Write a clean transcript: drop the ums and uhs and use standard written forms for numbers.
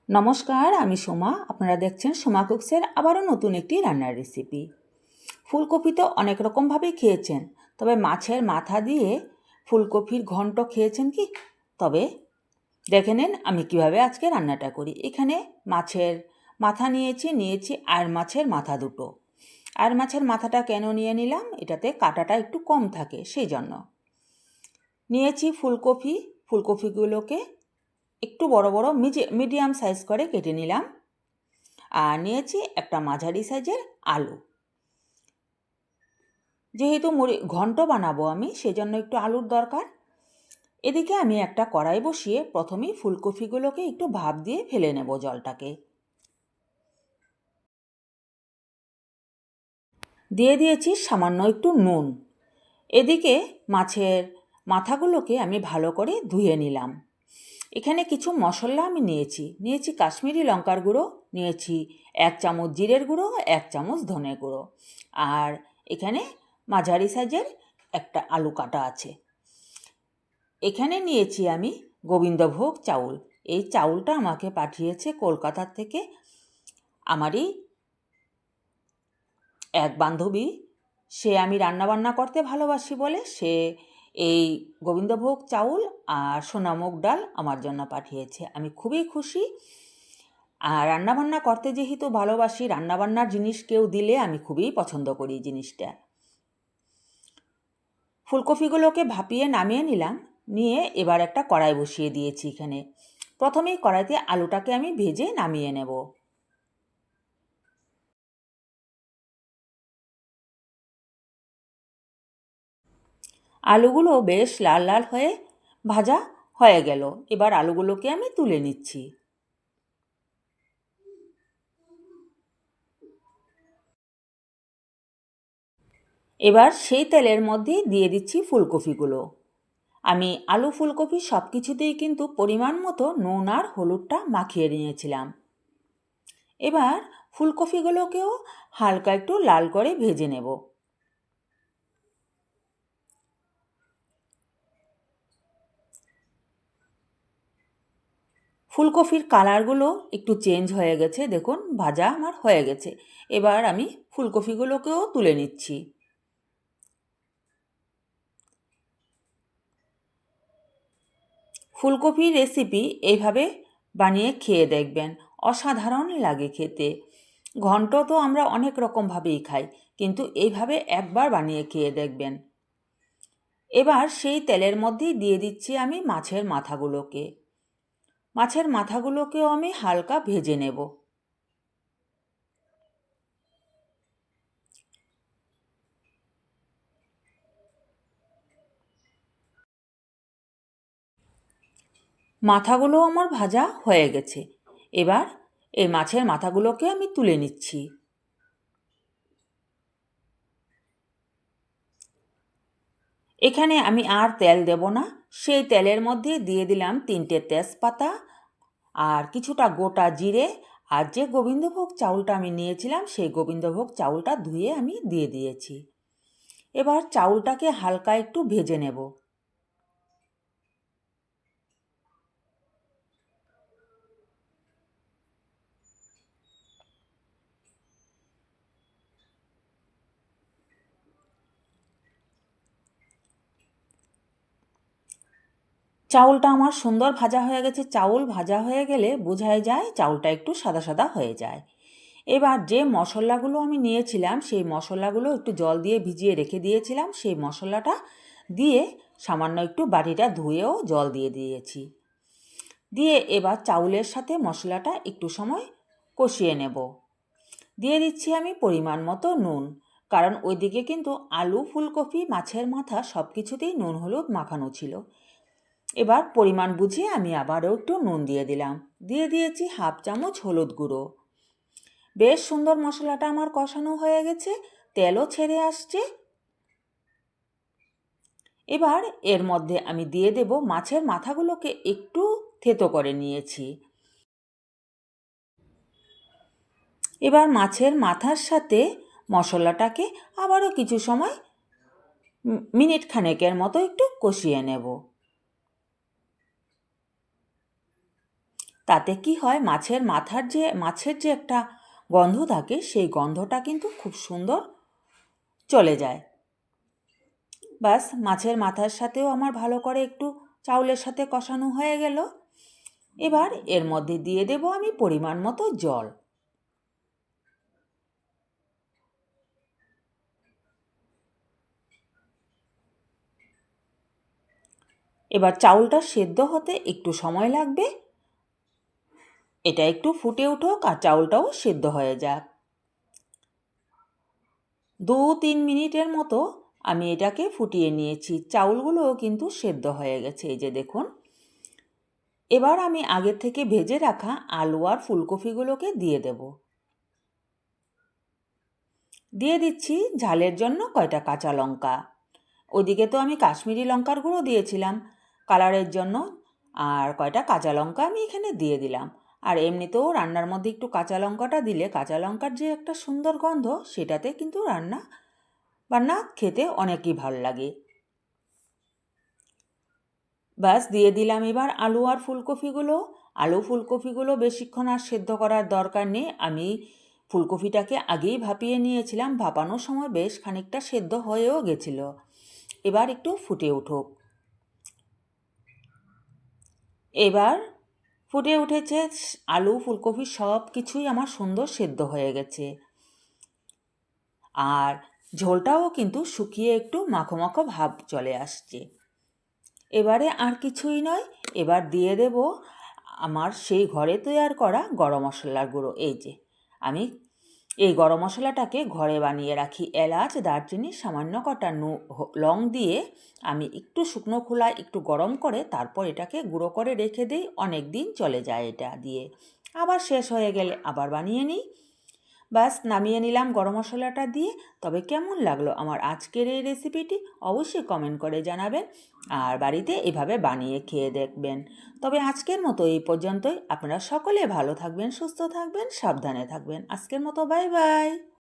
নমস্কার, আমি সোমা। আপনারা দেখছেন সোমা কুকসের আবারও নতুন একটি রান্নার রেসিপি। ফুলকপি তো অনেক রকমভাবেই খেয়েছেন, তবে মাছের মাথা দিয়ে ফুলকপির ঘন্ট খেয়েছেন কি? তবে দেখে নিন আমি কিভাবে আজকে রান্নাটা করি। এখানে মাছের মাথা নিয়েছি আর মাছের মাথা দুটো। আর মাছের মাথাটা কেন নিয়ে নিলাম? এটাতে কাঁটাটা একটু কম থাকে, সেই জন্য। নিয়েছি ফুলকপিগুলোকে একটু বড় বড় মিডিয়াম সাইজ করে কেটে নিলাম। আর নিয়েছি একটা মাঝারি সাইজের আলু। যেহেতু ঘন্ট বানাবো আমি, সেজন্য একটু আলুর দরকার। এদিকে আমি একটা কড়াই বসিয়ে প্রথমেই ফুলকপিগুলোকে একটু ভাপ দিয়ে ফেলে নেব জলটাকে। দিয়ে দিয়েছি সামান্য একটু নুন। এদিকে মাছের মাথাগুলোকে আমি ভালো করে ধুয়ে নিলাম। এখানে কিছু মশলা আমি নিয়েছি কাশ্মীরি লঙ্কার গুঁড়ো, নিয়েছি 1 চামচ জিরের গুঁড়ো, 1 চামচ ধনে গুঁড়ো, আর এখানে মাঝারি সাইজের একটা আলু কাটা আছে। এখানে নিয়েছি আমি গোবিন্দভোগ চাউল। এই চাউলটা আমাকে পাঠিয়েছে কলকাতার থেকে আমারই এক বান্ধবী। আমি রান্নাবান্না করতে ভালোবাসি বলে সে এই গোবিন্দভোগ চাউল আর সোনামুগ ডাল আমার জন্য পাঠিয়েছে। আমি খুবই খুশি। আর রান্নাবান্না করতে যেহেতু ভালোবাসি, রান্নাবান্নার জিনিস কেউ দিলে আমি খুবই পছন্দ করি জিনিসটা। ফুলকপিগুলোকে ভাপিয়ে নামিয়ে নিলাম। নিয়ে এবার একটা কড়াই বসিয়ে দিয়েছি। এখানে প্রথমেই কড়াইতে আলুটাকে আমি ভেজে নামিয়ে নেব। আলুগুলো বেশ লাল লাল হয়ে ভাজা হয়ে গেল। এবার আলুগুলোকে আমি তুলে নিচ্ছি। এবার সেই তেলের মধ্যে দিয়ে দিচ্ছি ফুলকপিগুলো। আমি আলু ফুলকপি সব কিছুতেই কিন্তু পরিমাণ মতো নুন আর হলুদটা মাখিয়ে নিয়েছিলাম। এবার ফুলকপিগুলোকেও হালকা একটু লাল করে ভেজে নেব। ফুলকপির কালারগুলো একটু চেঞ্জ হয়ে গেছে, দেখুন ভাজা আমার হয়ে গেছে। এবার আমি ফুলকপিগুলোকেও তুলে নিচ্ছি। ফুলকপির রেসিপি এইভাবে বানিয়ে খেয়ে দেখবেন, অসাধারণ লাগে খেতে। ঘন্ট তো আমরা অনেক রকমভাবেই খাই, কিন্তু এইভাবে একবার বানিয়ে খেয়ে দেখবেন। এবার সেই তেলের মধ্যেই দিয়ে দিচ্ছি আমি মাছের মাথাগুলোকে। মাছের মাথাগুলোকেও আমি হালকা ভেজে নেব। মাথাগুলো আমার ভাজা হয়ে গেছে। এবার এই মাছের মাথাগুলোকে আমি তুলে নিচ্ছি। এখানে আমি আর তেল দেব না। সেই তেলের মধ্যে দিয়ে দিলাম 3টে তেজপাতা আর কিছুটা গোটা জিরে, আর যে গোবিন্দভোগ চাউলটা আমি নিয়েছিলাম সেই গোবিন্দভোগ চাউলটা ধুয়ে আমি দিয়ে দিয়েছি। এবার চাউলটাকে হালকা একটু ভেজে নেব। চাউলটা আমার সুন্দর ভাজা হয়ে গেছে। চাউল ভাজা হয়ে গেলে বোঝাই যায় চাউলটা একটু সাদা সাদা হয়ে যায়। এবার যে মশলাগুলো আমি নিয়েছিলাম সেই মশলাগুলো একটু জল দিয়ে ভিজিয়ে রেখে দিয়েছিলাম, সেই মশলাটা দিয়ে সামান্য একটু বাটিটা ধুয়েও জল দিয়ে দিয়েছি। দিয়ে এবার চাউলের সাথে মশলাটা একটু সময় কষিয়ে নেব। দিয়ে দিচ্ছি আমি পরিমাণ মতো নুন, কারণ ওইদিকে কিন্তু আলু ফুলকপি মাছের মাথা সব কিছুতেই নুন হলুদ মাখানো ছিল। এবার পরিমাণ বুঝে আমি আবারও একটু নুন দিয়ে দিলাম। দিয়ে দিয়েছি 1/2 চামচ হলুদ গুঁড়ো। বেশ সুন্দর মশলাটা আমার কষানো হয়ে গেছে, তেলও ছেড়ে আসছে। এবার এর মধ্যে আমি দিয়ে দেব মাছের মাথাগুলোকে একটু থেতো করে নিয়েছি। এবার মাছের মাথার সাথে মশলাটাকে আবারও কিছু সময় মিনিট খানেকের মতো একটু কষিয়ে নেব। তাতে কি হয়, মাছের যে একটা গন্ধ থাকে, সেই গন্ধটা কিন্তু খুব সুন্দর চলে যায়। ব্যাস, মাছের মাথার সাথেও আমার ভালো করে একটু চাউলের সাথে কষানো হয়ে গেল। এবার এর মধ্যে দিয়ে দেব আমি পরিমাণ মতো জল। এবার চাউলটা সেদ্ধ হতে একটু সময় লাগবে। এটা একটু ফুটে উঠুক আর চাউলটাও সেদ্ধ হয়ে যাক। 2-3 মিনিটের মতো আমি এটাকে ফুটিয়ে নিয়েছি। চাউলগুলোও কিন্তু সেদ্ধ হয়ে গেছে, এই যে দেখুন। এবার আমি আগের থেকে ভেজে রাখা আলু আর ফুলকপিগুলোকে দিয়ে দেব। দিয়ে দিচ্ছি ঝালের জন্য কয়টা কাঁচা লঙ্কা। ওদিকে তো আমি কাশ্মীরি লঙ্কার গুঁড়ো দিয়েছিলাম কালারের জন্য, আর কয়টা কাঁচা লঙ্কা আমি এখানে দিয়ে দিলাম। আর এমনিতেও রান্নার মধ্যে একটু কাঁচা লঙ্কাটা দিলে কাঁচা লঙ্কার যে একটা সুন্দর গন্ধ, সেটাতে কিন্তু বান্না খেতে অনেকই ভাল লাগে। ব্যাস, দিয়ে দিলাম এবার আলু আর ফুলকপিগুলো। আলু ফুলকপিগুলো বেশিক্ষণ আর সেদ্ধ করার দরকার নেই। আমি ফুলকপিটাকে আগেই ভাপিয়ে নিয়েছিলাম, ভাপানোর সময় বেশ খানিকটা সেদ্ধ হয়েও গেছিল। এবার একটু ফুটে উঠুক। এবার ফুটে উঠেছে, আলু ফুলকপি সব কিছুই আমার সুন্দর সেদ্ধ হয়ে গেছে, আর ঝোলটাও কিন্তু শুকিয়ে একটু মাখো মাখো ভাব চলে আসছে। এবারে আর কিছুই নয়, এবার দিয়ে দেব আমার সেই ঘরে তৈরি করা গরম মশলার গুঁড়ো। এই যে আমি এই গরম মশলাটাকে ঘরে বানিয়ে রাখি। এলাচ, দারচিনি, সামান্য কটা লং দিয়ে আমি একটু শুকনো খোলায় একটু গরম করে তারপর এটাকে গুঁড়ো করে রেখে দিই। অনেক দিন চলে যায় এটা দিয়ে। আবার শেষ হয়ে গেলে আবার বানিয়ে নিই। ব্যাস, নামিয়ে নিলাম গরম মশলাটা দিয়ে। তবে কেমন লাগলো আমার আজকের এই রেসিপিটি অবশ্যই কমেন্ট করে জানাবেন, আর বাড়িতে এভাবে বানিয়ে খেয়ে দেখবেন। তবে আজকের মতো এই পর্যন্তই। আপনারা সকলে ভালো থাকবেন, সুস্থ থাকবেন, সাবধানে থাকবেন। আজকের মতো বাই বাই।